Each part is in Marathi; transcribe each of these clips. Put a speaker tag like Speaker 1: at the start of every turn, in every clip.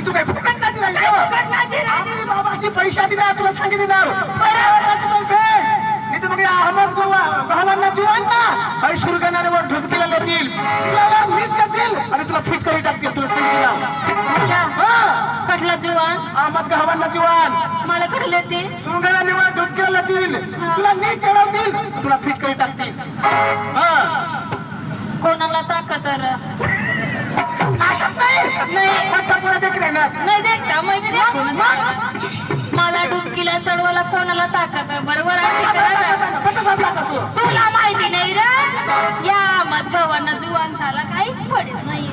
Speaker 1: तू काय फुकट नाची राहिली बाबाशी पैसा दिला तुला सांगितलं बेस मी तर मग अहमद गव्हांना जीवन ना सुरगणावर ढुमकीला लेतील तुला मीठ देतील आणि तुला फिट करी टाकतील तुला सांगितलं
Speaker 2: कटला जुवान
Speaker 1: अहमद गव्हांना जीवन
Speaker 2: मला कडले ते
Speaker 1: सुरगणावर ढुमकीला लेतील तुला मीठ चढवतील तुला फिट करी टाकतील
Speaker 2: कोणाला ताकद
Speaker 1: नाही पत्ता पुढे देख रे ना
Speaker 2: नाही देखता मला डुबकीला चढवायला कोणाला ताकद बरोबर तुला माहिती नाही रे या मधगावांना जुवान झाला काहीच पडत नाही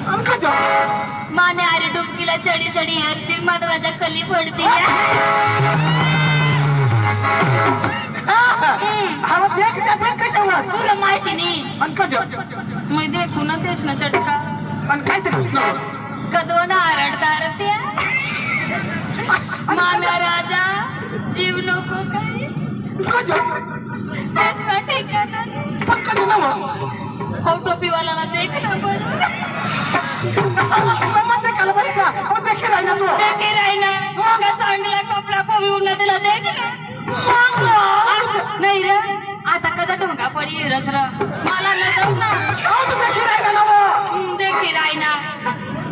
Speaker 2: माने अरे डुबकीला चढी चढी हरती मधवाच्या कली पडते तुला माहिती नाही मी देखू ना तेच ना चटका कदवण आरडदार त्या माम्या राजा जीव नको काय ठिकाण हो टोपीवाला देख ना बरं चांगला कपडा पोविवून दिला देख ना नाही रे आता कदा ढोंगा पडी रसर मला न जाऊ ना देखी रायना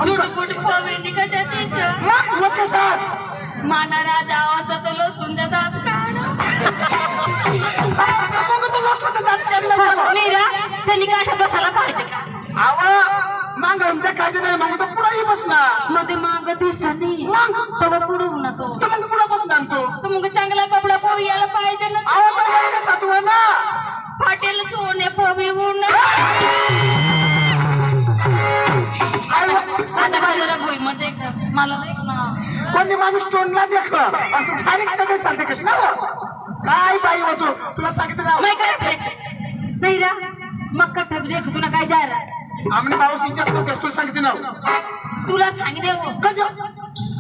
Speaker 2: सुटपुट पोविंडी कशा तीच माना राजा असं तो लोसून जातात मीरा त्यांनी काठा बसायला पाहिजे का
Speaker 1: मांग काळजी नाही मागे तर पुढेही बसणार
Speaker 2: मध्ये मांग दिसता नाही तेव्हा पुढे ना तो
Speaker 1: मग पुढे बसणार तो
Speaker 2: मग चांगला कपडा पोवी यायला पाहिजे ना
Speaker 1: सातू ना
Speaker 2: फाटेल चोरणे पोवी उडणं आता बाजारा भोई मध्ये मला देख ना
Speaker 1: कोणी माणूस तोंडला देख चढे सांगते कशी ना काय बाई होतो तुला सांगितलं
Speaker 2: नाही रा मग कट्टा देख तुला काय जायला
Speaker 1: आम्ही पाऊस तुला सांगितलं ना
Speaker 2: तुला सांगितले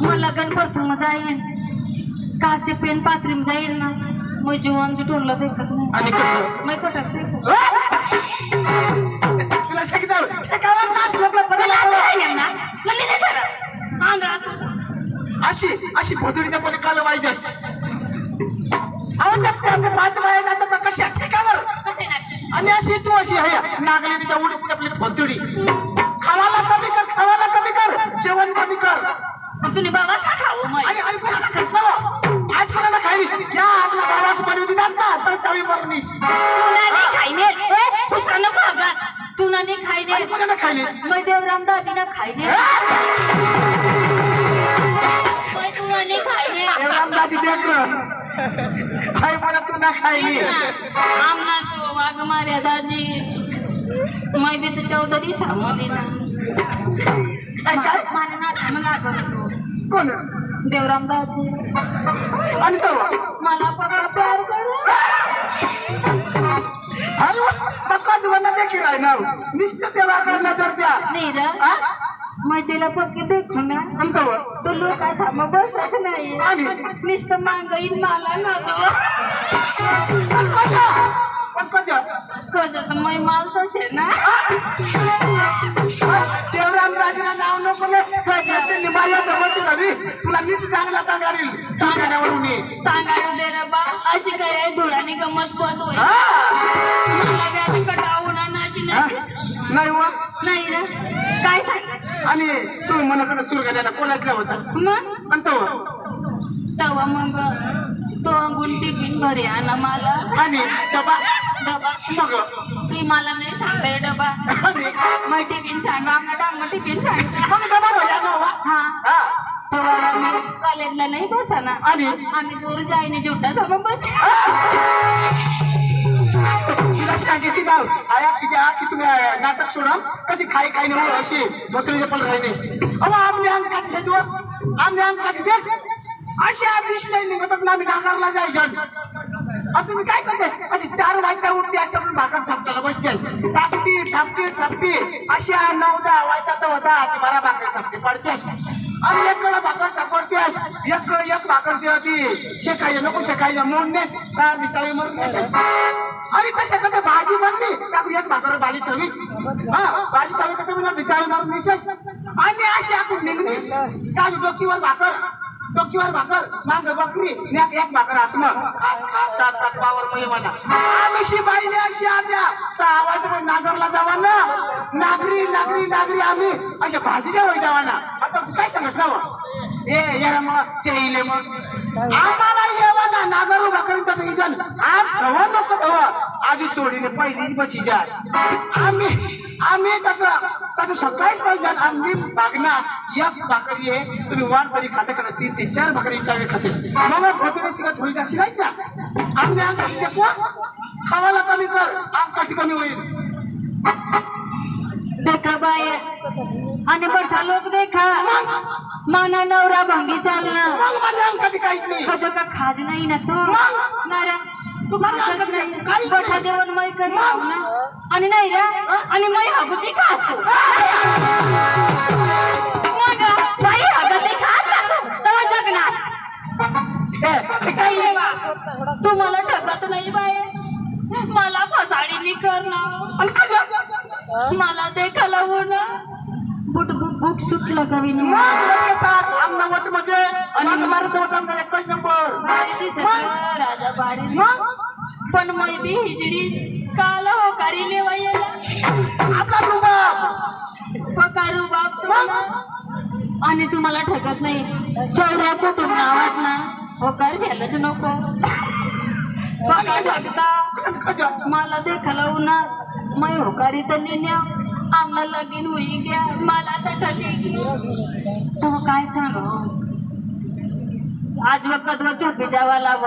Speaker 2: मला गणपती जाईल कासे पेन पात्रीम जाईल ना मग जीवांची टोनला देखत नाही
Speaker 1: आणि तुला सांगितलं अशी अशी भोदडीच्या पली काल वाईजस पाच वाया कशी ठेकावर आणि अशी तू अशी आहे नागरिकच्या उडी पुढे आपली भोदडी खावाला कमी कर जेवण कमी कर
Speaker 2: तुम्ही बाबा का खाऊ
Speaker 1: आणि आज कोणाला खायलीस या आपल्या बाबास बनवती जात ना तर चावी बरणीस
Speaker 2: खाईने तुला नाही खायले
Speaker 1: कोणाला खायलीस
Speaker 2: मग देवराम दाजीना खायले तुला नाही खायले
Speaker 1: देवराम दाजी देख खाय मला तू ना खायली
Speaker 2: आमना तो वाघ मार्या दाजी मै बी तर 14 दिवसामध्ये ना माने ना थांब लागत
Speaker 1: कोण
Speaker 2: देवराम दाजी
Speaker 1: आणि तो
Speaker 2: मला पप्पा प्यार करू
Speaker 1: अरे पक्का जीवना देखील आहे ना निश्चित देवाकडे नजर द्या
Speaker 2: नाही रे मैं तिला पक्की देखू ना तो लोक काय थांब बसत नाही
Speaker 1: आणि
Speaker 2: नुसतं मागईन मला ना कजत मै माल तसे ना
Speaker 1: देवराम राजाला नाव नको निभाया बसून हवी तुला नीट चांगला सांगाडील सांगाड्यावरून
Speaker 2: सांगाडू दे रे बा अशी काय धुळाने गमत बंद होईल मला कटावून नाची
Speaker 1: नाही वा
Speaker 2: नाही रे काय सांगायचं
Speaker 1: आणि तू मनाकडे सुरगाड्याला कोणाच्या होतास
Speaker 2: मग
Speaker 1: आणि तो
Speaker 2: तेव्हा मग तो अंगून टिफिन घरी आणा मला
Speaker 1: आणि डबा
Speaker 2: डबा
Speaker 1: मग
Speaker 2: ती मला नाही सांगताय डबा मग टिफिन सांगा मग टिफिन सांग
Speaker 1: मग डबा भैया
Speaker 2: हा तेव्हा मग कॉलेजला नाही बसा ना
Speaker 1: आणि
Speaker 2: आम्ही दूर जाईने जोडा समोर बस
Speaker 1: तुला सांगितली गाव आया की तुम्ही नाटक सोडा कशी खाई खाई नाही अशी भोतळीचे पण राहिने अहो आम्ही अंग काढले तू आम्ही अंग काढले अशी आदिश नाही निघत आम्ही नाकारला जायचं तुम्ही काय करते अशी 4 वाजता उठते असते आपण भाकर छापताला बसते थापटी अशी 9-10 वाजता तर होता 12 भाकर छापते पडते आणि एक कडे भाकर छापडतेस एक कडे एक भाकर होती शेकायला नको शेकायला मोडनेस का मिठाई मरनेस आणि कशा कधी भाजी बनली टाकू एक भाकर भाजी ठेवी हा भाजी ठेवी तर तुम्ही मिठाई मारून निशेष आणि अशी आपण निघलीस काय डोकीवर भाकर माग बकरी एक भाकर आत्मा खात पावर मय म्हणा आम्ही शिपाईने अशी आद्या 6 वाजता नागरला जावा ना नागरी आम्ही अशा भाजीच्या वय जावा ना आता काय सांगस ना याला मग शेईले मग आम्हाला येवा ना नागर उभा करून तर इजन आज धवा नको धवा आधी सोडीने पहिली बशी जा आम्ही तसं सकाळीच पाहिजे आम्ही भागणार एक भाकरी आहे तुम्ही वाट तरी खाता करा 3 ते 4 भाकरी चावी खातेस मग भोतरे शिकत थोडी जास्त नाही का आमच्या खावाला कमी कर आमकाठी कमी होईल
Speaker 2: देखा बाय आणि बठा लोक देखा माना नवरा भंगी चालणं
Speaker 1: मग माझ्या आमकाठी काहीच नाही
Speaker 2: कद का खाज नाही ना तो नारा तू खात नाही बठा जेवण मै कर खाऊ ना आणि नाही रा आणि मै हगुती खातो मग बाई हगती खात तेव्हा जगणार तू मला ठगत नाही बाय मला फसाडीनी करणार मला देखाला होणं बुट सुटलं कवी
Speaker 1: म्हणजे एकच नंबर
Speaker 2: राजा बारी पण मै बी हिजडी काल हो कारी लेवायला
Speaker 1: आपला रुबाब
Speaker 2: पकारू बाप तुम्हाला आणि तुम्हाला ठगत नाही चौऱ्या कुटुंब नावात ना होकार झालंच नको पका ठगता मला देखाला उन्हा मै होकारी तर नेण्या आमना लगीन होई गया मला तर ठगे तो काय सांग आज वखत व झोपी जावा लाव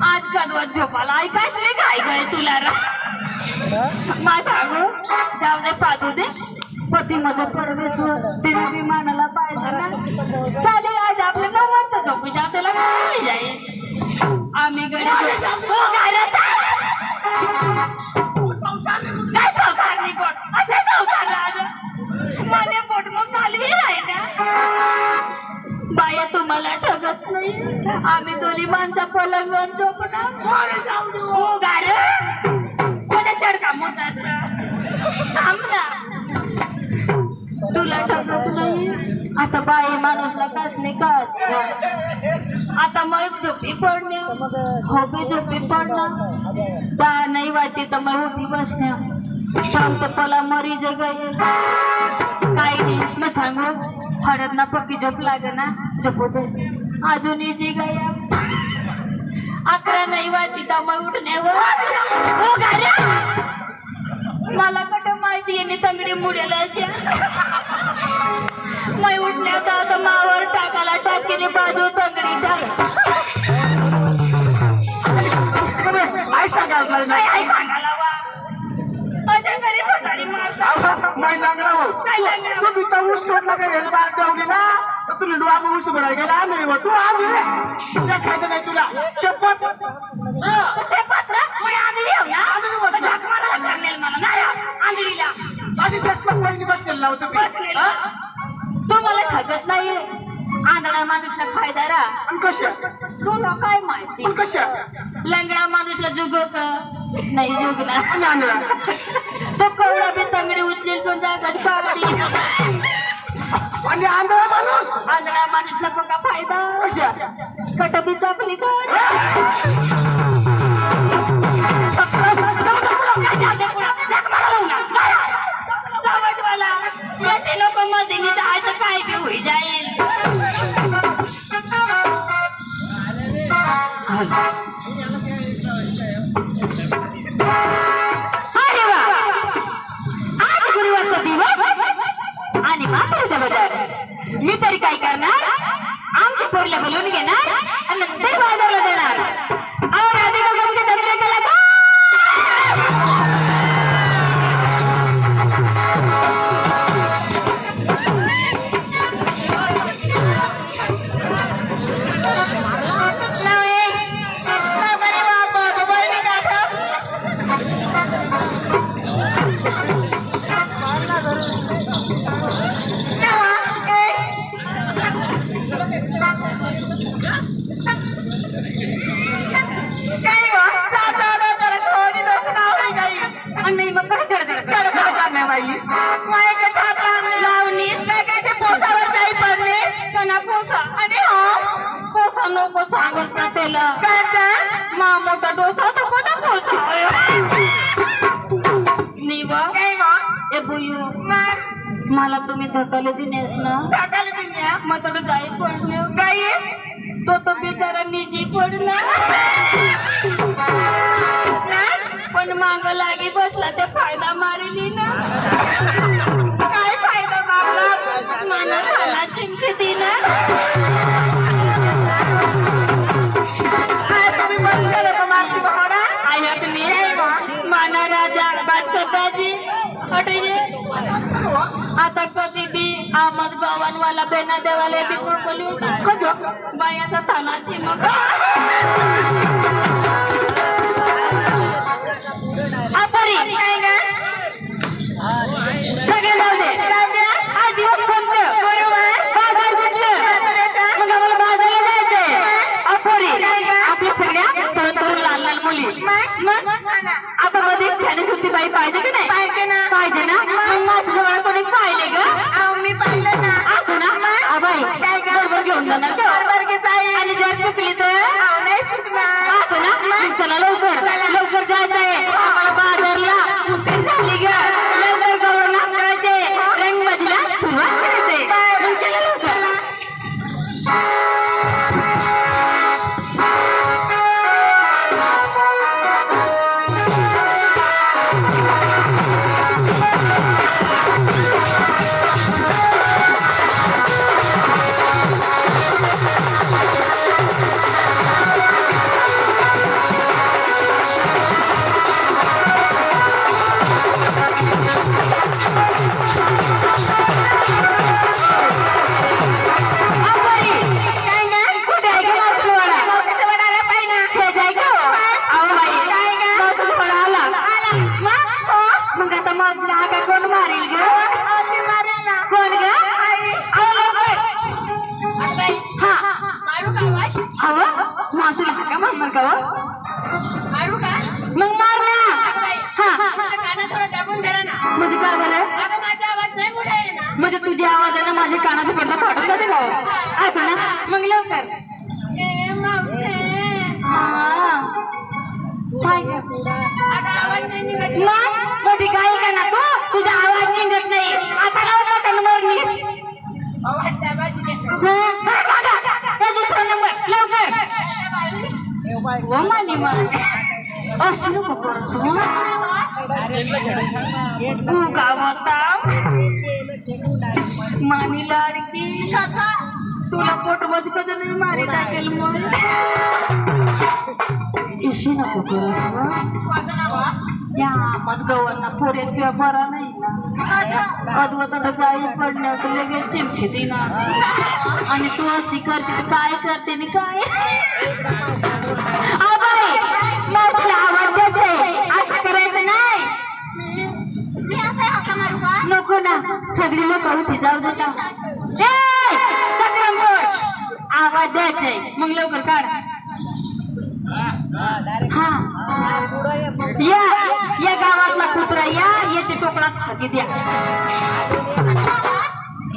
Speaker 2: आज कदवत झोपाला ऐकायच नाही काय गळे तुला मा सांगू जाऊ दे पाहू दे पती मध्ये परमेश्वर तिने विमानाला पाहिजे ना चालेल आज आपल्या नवरात झोपी जाऊ त्याला काय जाईल आम्ही गडे काय संसार नाही कोण असे संसार माझे पोट मग चालवी राहिला बाया तुम्हाला ठगत नाही आम्ही दोन्ही माणसा पलंगवर झोपणार हो गार कोणा चढका मोजाचा थांब ना तुला ठगत नाही आता बाई माणूसला कसणे काच आता मग झोपी पडणे होबी झोपी पडणं दा नाही वाटते तर मग उठी बसण्या सांगत पला मरी जग काही नाही मग सांगू हळद ना पक्की झोप लागे ना झोपू दे अजून जी गया 11 नाही वाटते तर मग उठण्यावर मला कट माहिती आहे तंगडी मुडेला मै उठण्याचा आता मावर टाकाला टाकेली बाजू तंगडी
Speaker 1: तुम्ही डोळा ऊस भराय गेला आंधळीवर तू आंधळी तुझ्या खायचं नाही तुला शपथ
Speaker 2: तुम्हाला ठगत नाही आंधळा माणूसला फायदा रा
Speaker 1: कशा
Speaker 2: तुला काय माहिती
Speaker 1: कशा
Speaker 2: लंगडा माणूसला जुगक नाही जुगला तो कवडा बी तंगडी उचलेल तो जागात कावडी
Speaker 1: आणि आंधळा
Speaker 2: माणूसला बघा फायदा
Speaker 1: कशा
Speaker 2: कटबी चापली तर लोक मध्ये जायचं काय बी होई जाईल अरे वा आज गुरुवारचा दिवस आणि म्हातारीचा बाजार मी तरी काय करणार आमच्या पोरला बोलवून घेणार आणि नंतर बाजारला देणार और आधी काय धकाले दिनेस ना
Speaker 1: टाकायला दिन्या
Speaker 2: मग तुला गाई पडलं
Speaker 1: गाई
Speaker 2: तो बिचारा निजी पडला पण माग लागी बसला ते फायदा मारली ना
Speaker 1: काय फायदा मारला
Speaker 2: मला खाना चिमकी दिना
Speaker 1: काय तुम्ही बंद केलं का मारती भावना
Speaker 2: आया तुम्ही माना राजा बादशाहजी अटले आता कधी बी आमद गव्हाणवाला बेना देवाला बी कोकली
Speaker 1: कजो
Speaker 2: बायाचा थाना चिमक अपरी
Speaker 1: काय ग
Speaker 2: सगळे जाऊ दे आज दिवस कोणतं
Speaker 1: बरोबर
Speaker 2: बाजार कुठलं मग आम्हाला बाजारला जायचंय अपरी आपल्या सगळ्या तरुण तरुण लहान लहान मुली मग आपण मध्ये शाने सुट्टी बाई पाहिजे की नाही
Speaker 1: पाहिजे ना
Speaker 2: पाहिजे ना मग माझं जवळ कोणी पाहिले ग
Speaker 1: अहो मी पाहिलं ना
Speaker 2: असं ना बाई
Speaker 1: काय ग
Speaker 2: बरोबर घेऊन जाणार का
Speaker 1: बरोबर की जाईल
Speaker 2: आणि जर चुकली तर
Speaker 1: अहो नाही चुकणार
Speaker 2: असं ना मग चला लवकर जायचंय आम्हाला बाजारला उशीर झाली ग लवकर गवळण नाचवायचे रंगबाजीला सुरुवात करायचंय मग चला लवकर म्हणजे तुझ्या आवाजाने माझ्या कानाचा पडदा फाटून जाते का असं ना मग लवकर मध्ये काही का ना तू तुझा आवाज निघत नाही आता लवकर नंबर लवकर हो मानी असं नको करसू तू गावाता मानी लाडकी तुला पोट मध्ये कधी नाही मारी टाकेल मग इशी नको करस या मत गव्हांना पोऱ्यात किंवा बरा नाही ना अद्वत गाई पडण्यात लगेच चिमकी देणार आणि तू अशी करते काय करते आणि काय आवाज द्यायचंय असं करायचं नाही नको ना सगळी लोक उठी जाऊ देता आवाज द्यायचाय मग लवकर काढ हा या गावातला कुत्रा याचे टोकडात हाती द्या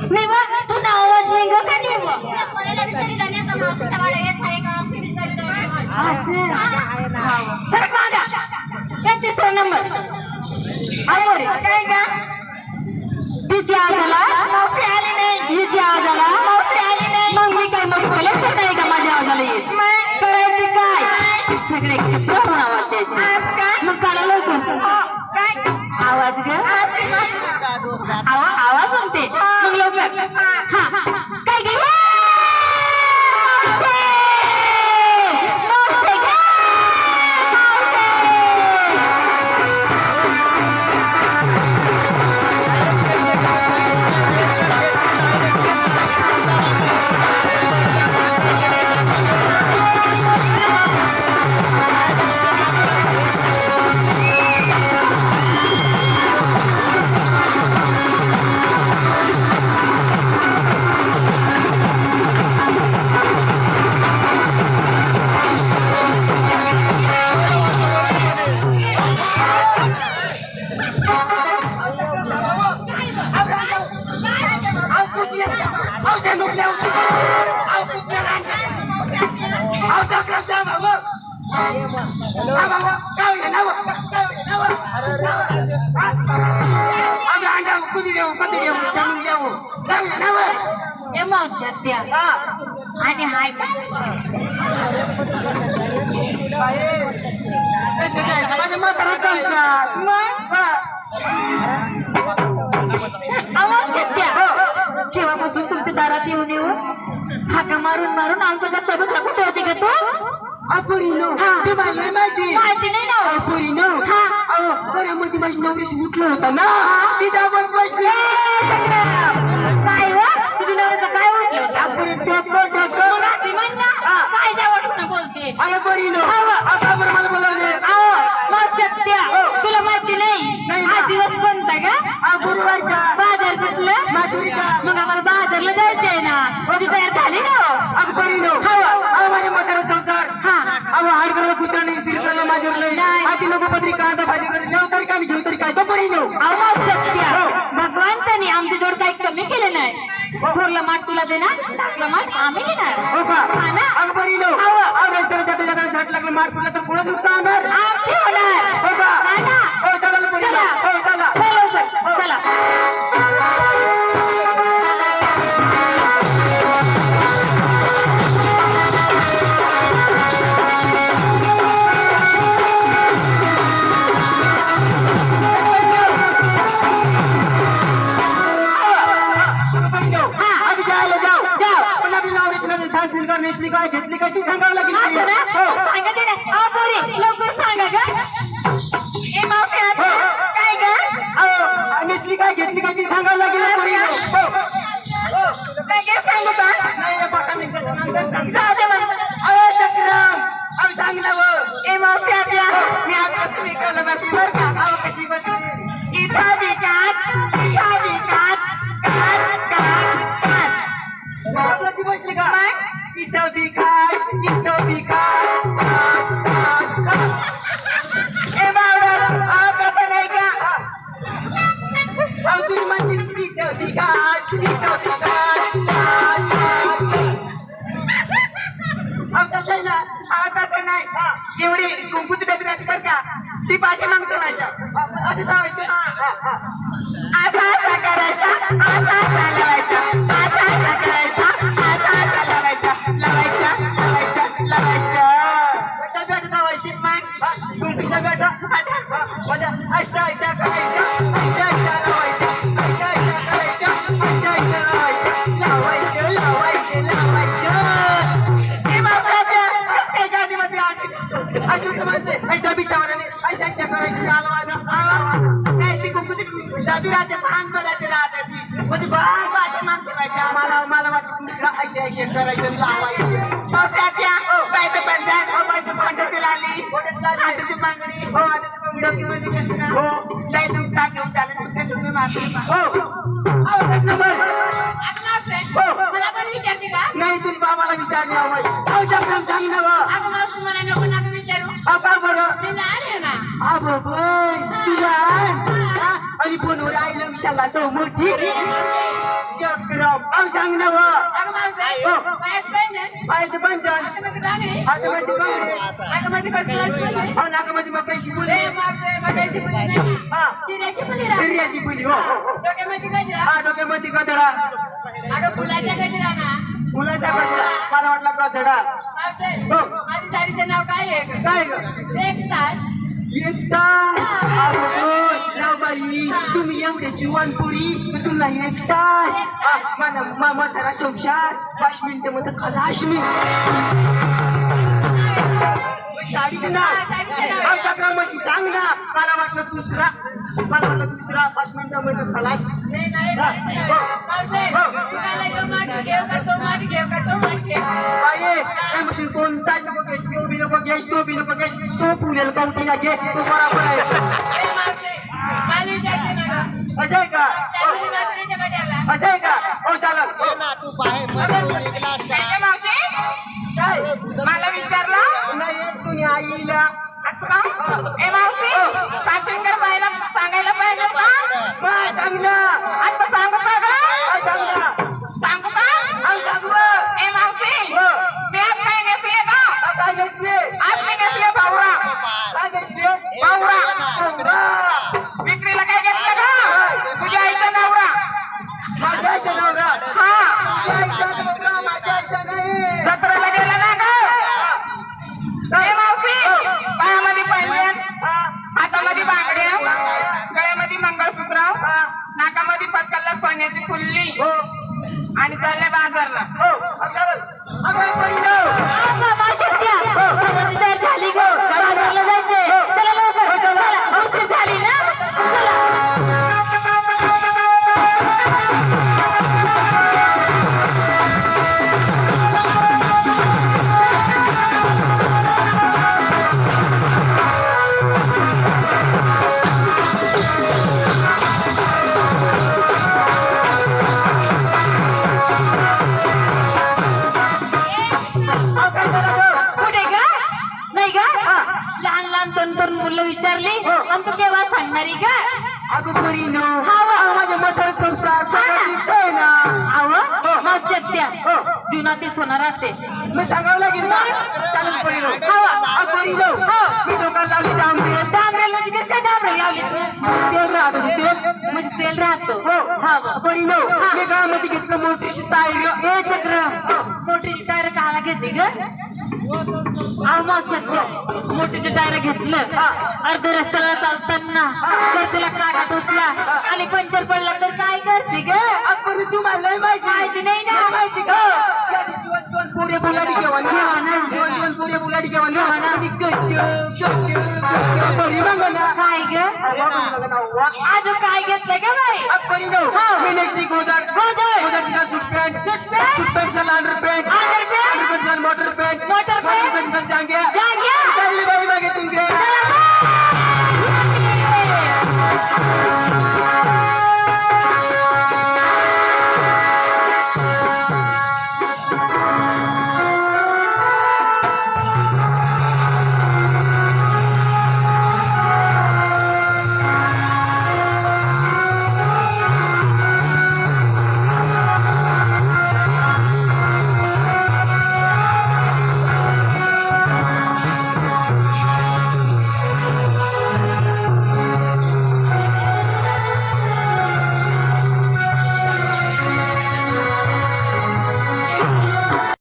Speaker 2: नाही बघ तू ना आवाज नाही ग का तिसरा नंबर तिची आवाजाला हिची आवाजाला मग मी काय मग कलेक्टर नाही का माझ्या आवाजाला येत करायचे काय सगळे एकत्र होऊन आवाज द्यायचे मग काढा लवकर आवाज ग आवाज म्हणते मग लवकर हा काय गे
Speaker 1: Hello. कांदा कुदी देऊ कधी देऊ चमून देऊ लावलं ना वर
Speaker 2: ए मावशात द्या
Speaker 1: हा
Speaker 2: आणि हाय का
Speaker 1: माझ्या म्हातारा सांगतात
Speaker 2: मग मावशात द्या केव्हापासून तुमच्या दारात येऊन येऊन हाका मारून मारून आमचा सबसला कुठे होती का तू
Speaker 1: अपुरीनो ते मला माहिती
Speaker 2: माहिती नाही ना
Speaker 1: अपुरीनो
Speaker 2: हा
Speaker 1: अहो घरामध्ये माझी नवरीशी उठलं होता ना तिच्या पण बसली
Speaker 2: काय व तुझी नवऱ्याचं काय वाटलं होतं
Speaker 1: अपुरी तो
Speaker 2: अशी म्हण ना काय जावं बोलते
Speaker 1: अपुरीनो असा बरं मला बोलावले
Speaker 2: मग सत्या तुला माहिती नाही हा दिवस कोणता का
Speaker 1: गुरुवारचा
Speaker 2: बाजार कुठलं
Speaker 1: माधुरीचा
Speaker 2: मग आम्हाला बाजारला जायचंय ना कधी तयार झाली ना
Speaker 1: अपुरीनो अहो माझ्या म्हातारा संसार
Speaker 2: हा
Speaker 1: अहो हाडकरला कुत्रा नाही तिरकरला माझ्यावर नाही हाती नको पत्री कांदा भाजी घेऊ तरी काय घेऊ तरी काय तो परिणो
Speaker 2: सत्या भगवंताने आमच्या जोड काही कमी केलं नाही थोरलं माठ तुला देणार टाकलं माठ आम्ही घेणार
Speaker 1: हो का
Speaker 2: हा ना
Speaker 1: अगं परिणो अहो रस्त्याला जाता जाता झाट लागलं माठ पडला तर कोणाच नुकसान होणार
Speaker 2: आमची होणार
Speaker 1: हो का
Speaker 2: हा ना
Speaker 1: हो चला परिणो
Speaker 2: चला.
Speaker 1: हो चला
Speaker 2: चला लवकर. चला
Speaker 1: आम्ही जायला जाऊ पण आपली नवरीची सांगशील का नेसली काय घेतली काय ती सांगावं लागेल
Speaker 2: असं ना?
Speaker 1: हो
Speaker 2: सांगा ते ना. पोरी, लवकर सांगा ग. ए मावशी आता काय ग?
Speaker 1: अहो, नेसली काय घेतली काय ती सांगावं लागेल परिणो हो
Speaker 2: लगेच सांगू का?
Speaker 1: नाही पाठाने नंतर सांग
Speaker 2: जाऊ दे मग.
Speaker 1: अहो चक्राम अहो सांग ना वो
Speaker 2: ए मावशी आता
Speaker 1: मी आज कसं विकलं बसली बरं का अहो कशी बसली
Speaker 2: इथं विकास
Speaker 1: कशी बसली का इथं बी काय इथं बी काय
Speaker 2: ए बावडा तसं नाही का
Speaker 1: अहो तुम्ही म्हणते इथं बी काय इथं बी काय अहो तसं आहे ना
Speaker 2: तसं नाही एवढी कुंकूची डबी राहते बरं का ती पाठी मागतो माझ्या
Speaker 1: असं जावायचं
Speaker 2: असा करायचा असा लावायचा असा करायचा असा लावायचा लावायचा
Speaker 1: बेटा जावायची तुमच्या बेटा माझ्या अशा अशा करायच्या अशा अशा लावायच्या अशा अशा करायच्या अशा अशा लावायच्या लावायचे
Speaker 2: हे मावसाच्या त्याच्या आधीमध्ये
Speaker 1: अजून म्हणते अशा बिचाराने अशा अशा करायची
Speaker 2: नाही ती कुंकूची डबी राहते भांग करायची राहते ती
Speaker 1: म्हणजे
Speaker 2: पाठी माग ठेवायच्या
Speaker 1: मला वाटतं दुसरा अशा अशा करायचं लावायचे
Speaker 2: मावसाच्या पायचं पंचायत पंचायती लाली हाताची बांगडी डोकीमध्ये घेतली ना नाही तुमचा घेऊन चालेल तुम्ही मागून मला पण विचारते का
Speaker 1: नाही तुम्ही बाबाला विचारले अहो सांग ना
Speaker 2: अगं मावशी मला नको नका विचारू
Speaker 1: का बरं
Speaker 2: मी लहान आहे ना
Speaker 1: अगो तुला आणि फोनवर आईला विशाला तो मोठी अहो सांग ना
Speaker 2: अगं मावशी पायात बहीण आहे
Speaker 1: पाहिजे पंचायत
Speaker 2: हातामध्ये बांगडी
Speaker 1: हातामध्ये बांगडी
Speaker 2: नाकामध्ये कसली
Speaker 1: हो नाकामध्ये मग कशी बोलली
Speaker 2: मटायची मुली नाही
Speaker 1: हा
Speaker 2: चिऱ्याची मुली राहा
Speaker 1: हिरव्याची बोली हो
Speaker 2: डोक्यामध्ये गजरा
Speaker 1: हा डोक्यामध्ये गधडा
Speaker 2: अगं फुलाच्या गजरा ना
Speaker 1: मुलाचा गधडा मला वाटला गधडा
Speaker 2: मावशी,
Speaker 1: हो.
Speaker 2: माझी साडीचं नाव काय आहे
Speaker 1: काय ग
Speaker 2: एक तास
Speaker 1: एकटा बाई तुम्ही एवढे जीवनपुरी तुला एकटाच मला म्हातारा संसार 5 मिनिटं मध्ये खलाश मी साडीचं नाव चक्रामध्ये सांग ना मला वाटलं दुसरा 5 मिनिटामध्ये खलाश
Speaker 2: नाही नाही
Speaker 1: बाई काय म्हणशील कोणताच नको घेस तो बी नको घेस तो बी नको घेस तो पुरेल कंपनीला घे तो बरोबर आहे असं आहे का असं आहे का हो चालत
Speaker 3: तू बाहेर मध्ये निघलास का?
Speaker 1: काय
Speaker 2: मला विचारलं
Speaker 1: नाही तुम्ही आईला
Speaker 2: ए मावशी साक्षीकर बाईला सांगायला पाहिजे का
Speaker 1: काय सांग ना
Speaker 2: आता सांगू का ग
Speaker 1: काय सांग ना
Speaker 2: सांगू का
Speaker 1: काय सांगू ना?
Speaker 2: ए मावशी
Speaker 1: हो.
Speaker 2: मी आज काय नेसले का
Speaker 1: काय घेतले
Speaker 2: आज मी नेसले भावरा
Speaker 1: काय घेतले
Speaker 2: भावरा विक्रीला काय घेतलं का तुझ्या आई
Speaker 1: आणि चालले बाजारला हो चालेल अगं परी जाऊ
Speaker 2: झाली ग बाजारला जायचंय चला लवकर चला उशीर झाली ना कुठे ग नाही ग लहान लहान तंतर मुलं विचारली आणि तू केव्हा सांगणारी का
Speaker 1: अगं परी न माझ्या मथार संसार सगळं दिसतंय ना
Speaker 2: आव मग सत्या जीवनातील होणार असते
Speaker 1: मी सांगावं लागेल ना चालेल परी जाऊ परी जाऊ मी डोक्याला लावली डांबरेल
Speaker 2: डांबरेल म्हणजे कसं डांबरेल लावली
Speaker 1: तेल राहतो तेल
Speaker 2: म्हणजे तेल राहतो
Speaker 1: परी जाऊ मी गावामध्ये घेतलं मोठीशी टायर
Speaker 2: हे चक्र मोठीची टायर काला घेतली ग अहो मग सत्य मोठीचे टायर घेतलं अर्ध रस्त्याला चालताना तर तुला काटा टोचला आणि पंचर पडला तर काय करते ग
Speaker 1: परी तुम्हाला
Speaker 2: माहिती नाही ना
Speaker 1: माहिती का जीवन पुरे बुलाडी घेवा जीवन पुरे बुलाडी घेवा परी मग ना
Speaker 2: काय ग अजून काय घेतलं ग बाई
Speaker 1: परी जाऊ मी गोदर